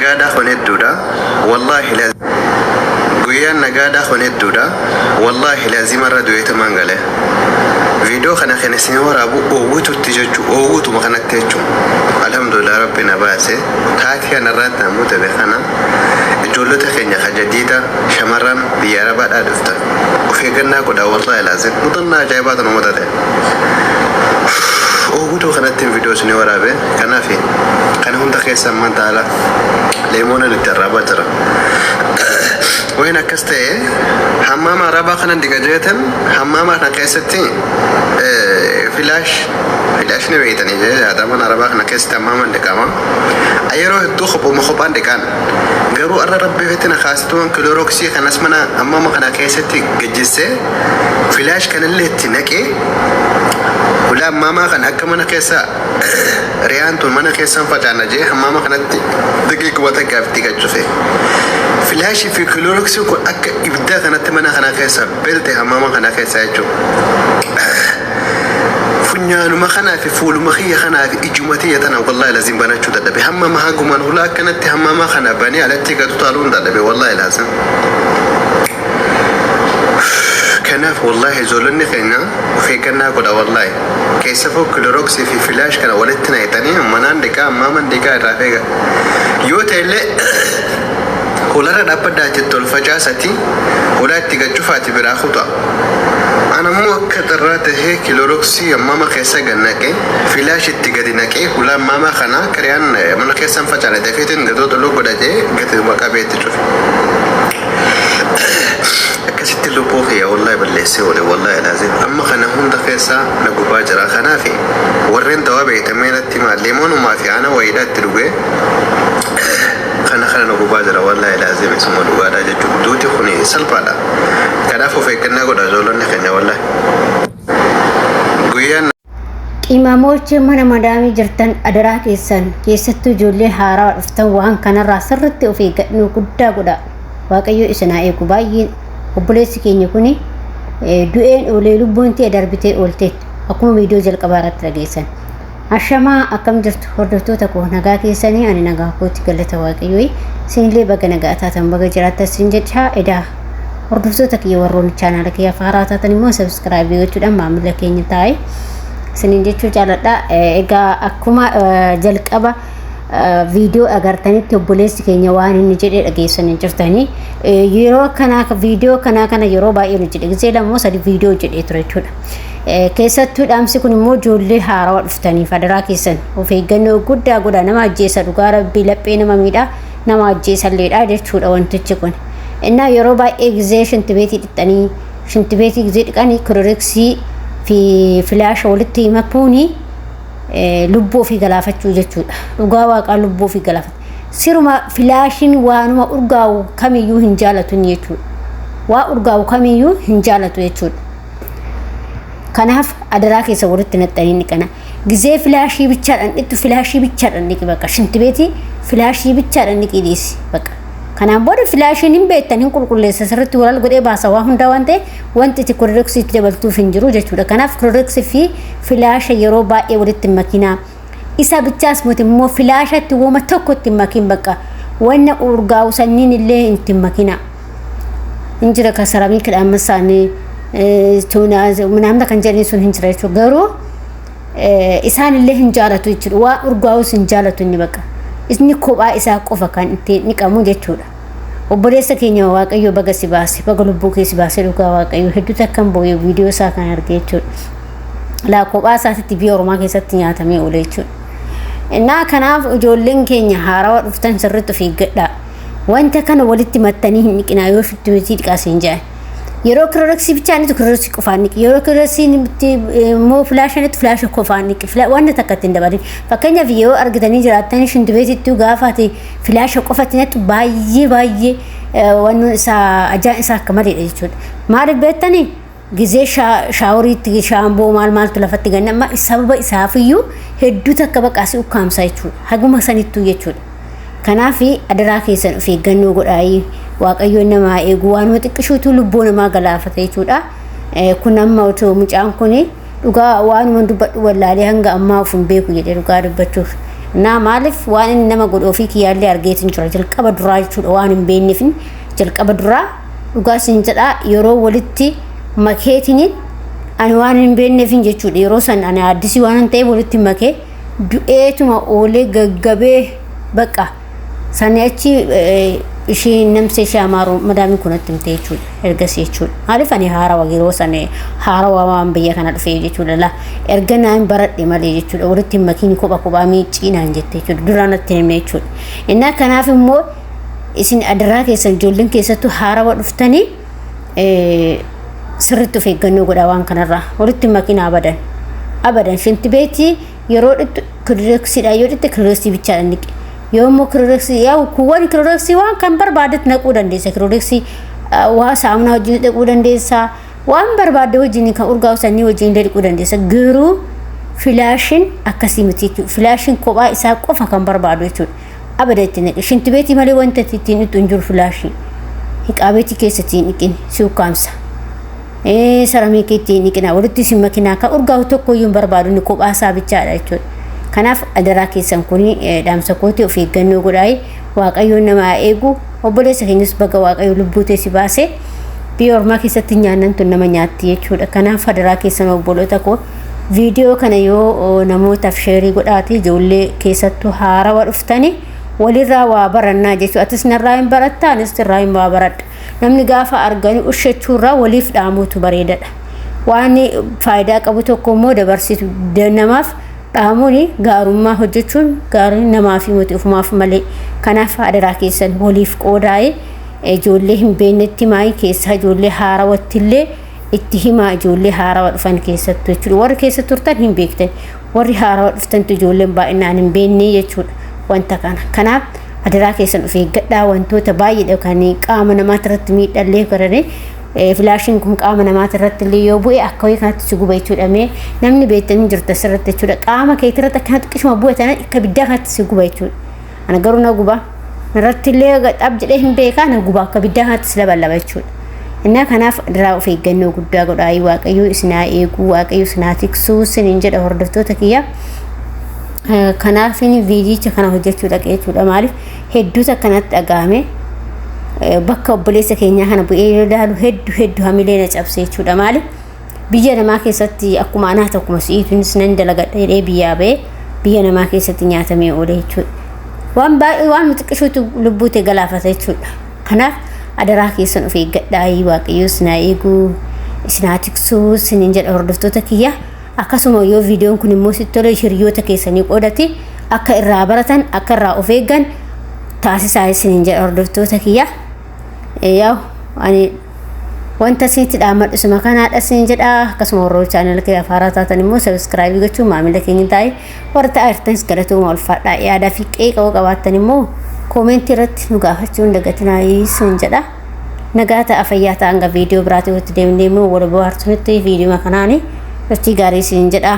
nagaadhaa kun hedduudha wallaahi guyyaan nagaadhaa kun hedduudha wallaahi laazima irra du'eetu mangale video kana kan isin waraabu oowwitutti jechuu oowwituma kanatti jechuu alhamdulillah rabbina baase taati kana irratti namoota beekana ijoollota keenya jadiida shamarran biyya arabaadhaa dhuftan of eeggannaa godhaa wallaahi laazim mudannaa ajaa'ibaatu namoota ta'e oowwituu kanatti video isin waraabe kanaafi kana hunda keessaa manta ala leemona itti arraabaa jira وين أكستي حمام ربا خنا دقيقة حمام خنا كيستي فلاش نبيتني هذا من ربا خنا كيست حمام دكاما أيروه الدخب ومخبان دكان قالوا أرى ربي فتنا خاصتون كلوروكسي خنا اسمنا حمام خنا كيستي ججسة فلاش كان اللي تنكي ولا ماما خنا كمان كيسا ريان تون منا كيسان فجأنا جي حمام خنا دقيقة وتكافتي كجفة فلاش في كلوروكس يكون إبداع أنا تمنى أنا كيسا بلتي هماما أنا كيسا يجو فنيانو ما خنا في فول ما خي خنا في إجماتية أنا والله لازم بنشوف ده بهم ما هاجم أنا ولا كانت هماما خنا بني على تيجا تطالون ده والله لازم كنا والله زولني خينا وفي كنا كده والله كيسا فوق كلوروكس في فلاش كنا ولدتنا يتاني منان دكا ماما دكا رافيجا يوتيلي ولا رابطة جتول فجاستي ولا تيجي براخوتا أنا مو كترات هي كلوروكسي ماما كيسا جنّاكي فلاش تيجي ناكي ولا ماما خنا كريان منا كيسا فجالة دفيتين قدو تلو قدا جي قدو مكابي تشوف كسيت له بوخي والله بالليسي والله لازم أما خنا هم دكيسا نجوبا جرا خنا في ورين توابي تمينة تما ليمون وما في أنا ويدا تلوجي خنا نقوبادر والله لازم اسمه دوغادا جدودي خوني سلبادا كنافو فيكنا غدا زولن خنيا والله غيان إماموچ من madamii jirtan adaraa keessattuu ijoollee haaraa dhuftan waan kanarraa sirriitti of eeggannoo guddaa godhaa waaqayyo isinaa eegu baay'een obboleessi keenya kuni du'een olee lubbuun ta'e darbitee oolteetti akkuma viidiyoo jalqabaa irratti dhageessan Ashama akkam jirtu hordoftoota koo nagaa keessanii ani nagaa kootti galata waaqayyoo siinlee baga nagaa taatan baga jiraattan siin jecha edaa hordoftoota kiyya warroon chaanaala kiyya faaraa taatan immoo subscribe gochuudhaan maamila keenya taa'e sinin jechuu jaaladha egaa akkuma jalqaba viidiyoo agartanitti obboleessi keenya waan inni jedhee dhageessanii jirtanii yeroo viidiyoo kana yeroo baay'ee nu jedhe gisee lamoo sadi viidiyoo jedhee ture jechuudha keessattuu dhaamsi kun immoo ijoollee haaraa dhuftanii fadaraa keessan of eeggannoo guddaa godhaa nama ajjeesa dhugaa rabbii laphee nama miidhaa nama ajjeesalleedha jechuudha wantichi kun innaa yeroo baay'ee gisee shintibeetii dhixanii shintibeetii gisee dhiqanii koloreksii fi filaasha walitti makuuni lubbuu fi galaafachuu jechuudha dhugaa waaqaa lubbuu fi galaafatu siruma filaashin waanuma urgaa'u kamiyyuu hin jaalatu jechuudha waa urgaa'u kamiyyuu hin jaalatu jechuudha kanaaf adaraa keessa walitti naxxanii niqana gisee filaashii bichaadhaan dhittu filaashii bichaadhaan niqi baqa shintibeetii filaashii bichaadhaan niqi dhiisi baqa kanaan booda filaashiin hin beektan hin qulqulleessa sirriitti walaal godhee baasa waa hundaa waan ta'e wanti itti koloreksiitti dabaltuuf hin jiru jechuudha kanaaf koloreksii fi filaasha yeroo baay'ee walitti makinaa isa bichaas muti immoo filaashatti wooma tokko itti makin baqa wanna urgaa'u sanniin illee itti makina injira ka saraamiikidhaan masaanii ምናምን ከንጀኔ ሱን hinjirachu garuu isaan illee hin jaalatu jechuudha waa urgaa'us hin jaalatu inni baqa isni kophaa isaa qofa kan itti niqamu jechuudha obboleessa keenya waaqayyo baga si baase baga lubbuu kee si baase dhugaa waaqayyo hedduu takkan boo'ee viidiyoo isaa kan argee jechuudha laa kophaa isaatti biyya Oromaa keessatti nyaatamee oolee jechuudha innaa kanaaf ijoolleen keenya haarawaa dhuftan sirriitti of eeggadhaa wanta kana walitti mattanii hin niqinaa yoo fittuutii dhiqaaseen jaa yeroo koloreksii bichaanitu koloreksii qofaan niqi yeroo koloreksii moo filaashanitti filaasha qofaan niqi wanta takkatti hin dabalin fakkeenyaaf yoo argitanii jiraatanii shintibeetittuu gaafaati filaasha qofatti nettu baay'ee wannu isaa ajaan isaa akka maleedha jechuudha maaliif beektanii gisee shaaworiitti shaamboo maaltu lafatti ganna sababa isaafiyyuu hedduu takka baqaasii ukkaamsaa jechuudha haguma sanittuu jechuudha kanaafi adaraa keessan of eeggannoo godhaa waaqayyo nama eegu waan xiqqishuutu lubbuu namaa galaafata jechuudha kun amma otoo mucaan kun dhugaa waan dubbadhu wallaalee hanga ammaa of hin beeku jedhee dhugaa dubbachuuf na maaliif waan inni nama godhu ofii kiyyaallee argeetin jira jalqaba duraa jechuudha waan hin beekneefin jalqaba duraa dhugaa isin jedha yeroo walitti makeetiniin ani waan hin beekneefin jechuudha yeroo san ani addisii waan ta'eef walitti makee du'eetuma oolee gaggabee baqa sani achi ishii namse shaamaru madamii kunatti himte jechuudha ergasii jechuudha maaliif ani haarawaa yeroo san haarawaa waan biyya kana dhufee jechuudha la erga naan baradhe malee jechuudha walitti makiin kophaa miiciinaan jette jechuudha duraanatti himee jechuudha innaa kanaaf immoo isin adaraa keessan ijoolleen keessattuu haarawaa dhuftanii sirriitti of eeggannoo godhaa waan kanarraa walitti makiin abadan shinti beetii yeroo dhittu kireeksiidha yoo dhitte kireeksii bichaadha niqe yoommoo kireeksii yaa kuwwan kireeksii waan kan barbaadet naquu dandeessa kireeksii waa saamunaa wajjin dhaquu dandeessa waan barbaadde wajjin kan urgaa'u sanii wajjin dhaquu dandeessa garuu filaashin akkasii miti filaashin kophaa isaa qofa kan barbaadu jechuudha abada itti naqe shinti beetii malee wanta ittiin dhittu hin jiru filaashin hiqaabeetii keessatti niqin si ukkaamsa saramikii ittiin niqina walitti si makinaa kan urgaa'u tokko iyyuu barbaadu ni kophaa isaa bichaadha jechuudha kanaaf adaraa keessan kuni dhaamsa kooti of eeggannoo godhaa waaqayyoon nama eegu obboleessa keenyas baga waaqayyo lubbuutee si baase biyya ormaa keessatti nyaannan tun nama nyaatti jechuudha kanaaf adaraa keessan obboloota koo viidiyoo kana yoo namootaaf sheerii godhaati ijoollee keessattuu haarawaa dhuftanii walirraa waa barannaa jechuudha atis narraa hin barattaa anis irraa hin waa baradha namni gaafa arganii ushachuurraa waliif dhaamuutu bareedadha waan faayidaa qabu tokko immoo dabarsitu namaaf dhaamuni gaarummaa hojjechuun gaarii namaaf himati ufumaaf malee kanaaf adaraa keessan waliif qoodaa'e ijoollee hin beeknetti maayii keessa ijoollee haarawattillee itti himaa ijoollee haarawaa dhufan keessattuu jechuudha warri keessa turtan hin beektan warri haarawaa dhuftantu ijoolleen baay'inaan hin beekne jechuudha wanta kanaaf adaraa keessan of eeggadhaa wantoota baay'eedha kan qaama namaatti miidhallee godhanii filaashin kun qaama namaatti irratti illee yoo bu'e akka wayii kanatti si guba jechuudha mee namni beektanii jirta sirratti jechuudha qaama kee irratti akkanatti qishuma bu'atan akka biddaa kanatti si guba jechuudha ana garuu na guba irratti illee gadhaab jedhee hin beekaa na guba akka biddaa kanatti si labalaba jechuudha innaa kanaaf adaraa of eeggannoo guddaa godhaa waaqayyo isinaa eeguu waaqayyo isinaa tiksuu siniin jedha hordoftoota kiyya kanaaf viidiyicha kana hojjechuu dhaqee jechuudha maaliif hedduutu akkanatti dhagahame bakka obboleessa keenyaa kana bu'ee yoo ilaalu hedduu hamilee na cabsee jechuudha maaliif biyya namaa keessatti akkuma anaa tokkuma si'ituunis nan dalagadha jedhee biyyaa ba'ee biyya namaa keessatti nyaatamee oole jechuudha waan baay'ee waan xiqqishuutu lubbuute galaafata jechuudha kanaaf adaraa keessan of eeggadhaa waaqayyo isinaa eeguu isinaa tiksuu siniin jedha hordoftoota kiyya akkasuma yoo viidiyoon kun immoo sitti tole hiriyoota keessanii qoodati akka irraa baratan akka irraa of eeggan taasisaa isiniin jedha hordoftoota kiyya yaa ani wanta sitti dhaamadhu suma kanaadha isin jedha akkasuma warra chaanel kee afaaraa taatan immoo subscribe gochuun maamila keenya taa'e warra ta'artanis galatooma ulfaadhaa yaadaa fi qeeqa qabaattan immoo koomentii irratti nu gaafachuu hin dagatinaa isin jedha nagaa ta'a fayyaa ta'a hanga viidiyoo biraatti walitti deemnee immoo wal bohaarsuutti viidiyoo kanaanii irratti gaarii isin jedha